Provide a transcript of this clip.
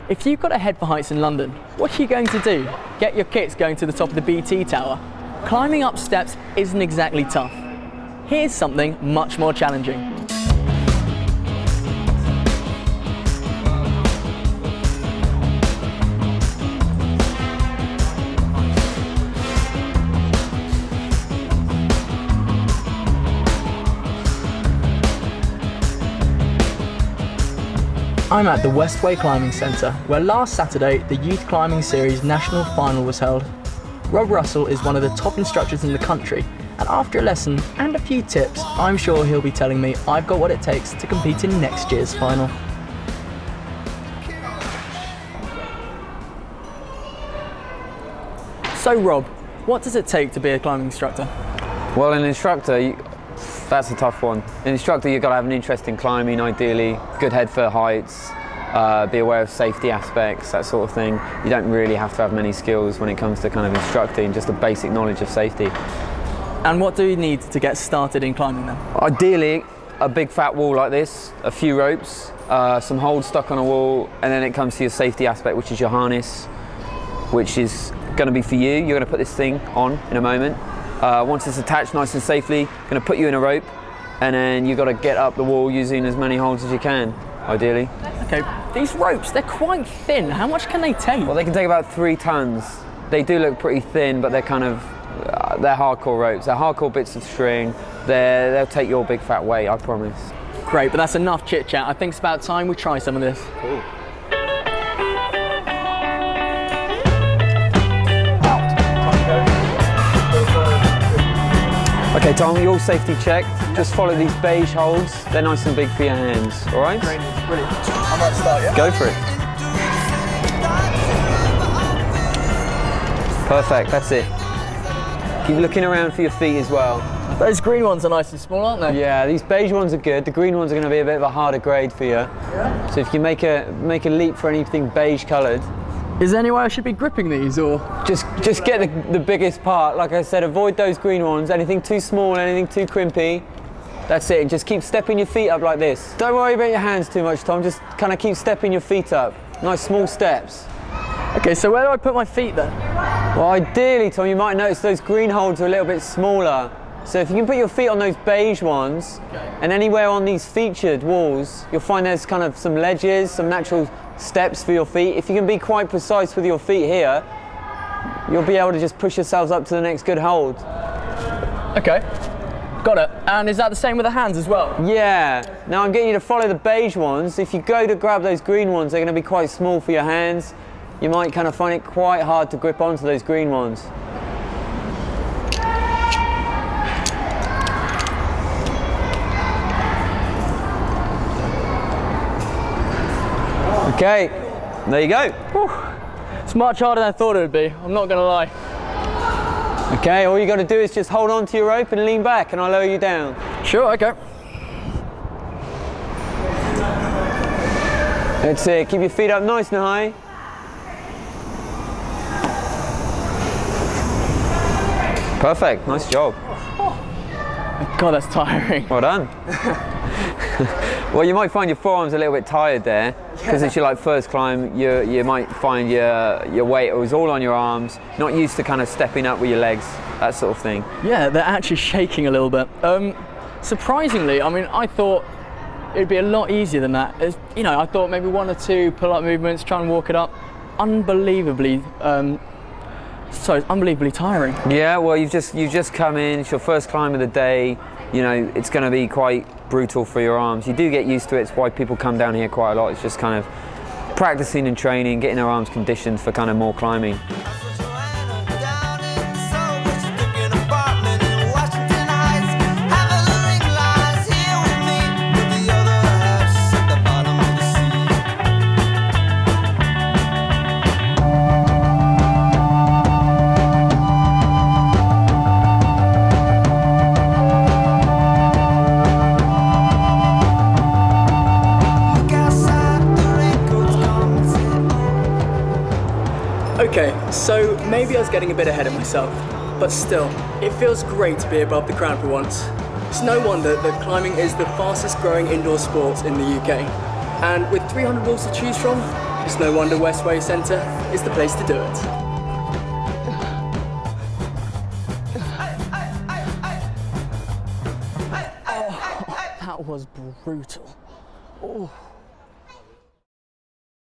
If you've got to head for heights in London, what are you going to do? Get your kits going to the top of the BT Tower? Climbing up steps isn't exactly tough. Here's something much more challenging. I'm at the Crosthwaite Climbing Centre, where last Saturday the Youth Climbing Series National Final was held. Rob Russell is one of the top instructors in the country, and after a lesson and a few tips, I'm sure he'll be telling me I've got what it takes to compete in next year's final. So Rob, what does it take to be a climbing instructor? Well, an instructor, that's a tough one. An instructor, you've got to have an interest in climbing, ideally, good head for heights, be aware of safety aspects, that sort of thing. You don't really have to have many skills when it comes to kind of instructing, just a basic knowledge of safety. And what do you need to get started in climbing then? Ideally, a big fat wall like this, a few ropes, some holds stuck on a wall, and then it comes to your safety aspect, which is your harness, which is going to be for you. You're going to put this thing on in a moment. Once it's attached nice and safely, going to put you in a rope, and then you've got to get up the wall using as many holds as you can, ideally. Okay, these ropes, they're quite thin. How much can they take? Well, they can take about 3 tons. They do look pretty thin, but they're kind of, they're hardcore ropes. They're hardcore bits of string. They'll take your big fat weight, I promise. Great, but that's enough chit chat. I think it's about time we try some of this. Cool. Okay, Tom, you're all safety checked. Just follow these beige holds. They're nice and big for your hands, all right? Brilliant. I'm about to start, yeah? Go for it. Perfect, that's it. Keep looking around for your feet as well. Those green ones are nice and small, aren't they? Yeah, these beige ones are good. The green ones are going to be a bit of a harder grade for you. Yeah. So if you make a leap for anything beige coloured. Is there any way I should be gripping these, or? Just get the biggest part. Like I said, avoid those green ones. Anything too small, anything too crimpy. That's it. Just keep stepping your feet up like this. Don't worry about your hands too much, Tom. Just kind of keep stepping your feet up. Nice small steps. Okay, so where do I put my feet then? Well, ideally, Tom, you might notice those green holds are a little bit smaller. So if you can put your feet on those beige ones, and anywhere on these featured walls, you'll find there's kind of some ledges, some natural steps for your feet. If you can be quite precise with your feet here, you'll be able to just push yourselves up to the next good hold. Okay, got it. And is that the same with the hands as well? Yeah. Now I'm getting you to follow the beige ones. If you go to grab those green ones, they're going to be quite small for your hands. You might kind of find it quite hard to grip onto those green ones. Okay, there you go. Whew. It's much harder than I thought it would be, I'm not going to lie. Okay, all you got to do is just hold on to your rope and lean back and I'll lower you down. Sure, okay. That's it, keep your feet up nice and high. Perfect, nice job. God, that's tiring. Well done. Well, you might find your forearms a little bit tired there, because it's your first climb. You might find your weight was all on your arms, not used to kind of stepping up with your legs, that sort of thing. Yeah, they're actually shaking a little bit. Surprisingly, I mean, I thought it'd be a lot easier than that. You know, I thought maybe 1 or 2 pull-up movements, try and walk it up. Unbelievably, it's unbelievably tiring. Yeah, well, you've just come in. It's your first climb of the day. You know, it's going to be quite brutal for your arms. You do get used to it. It's why people come down here quite a lot. It's just kind of practicing and training, getting their arms conditioned for kind of more climbing. Okay, so maybe I was getting a bit ahead of myself, but still, it feels great to be above the crowd for once. It's no wonder that climbing is the fastest growing indoor sport in the UK. And with 300 walls to choose from, It's no wonder Westway Centre is the place to do it. Oh, that was brutal. Oh.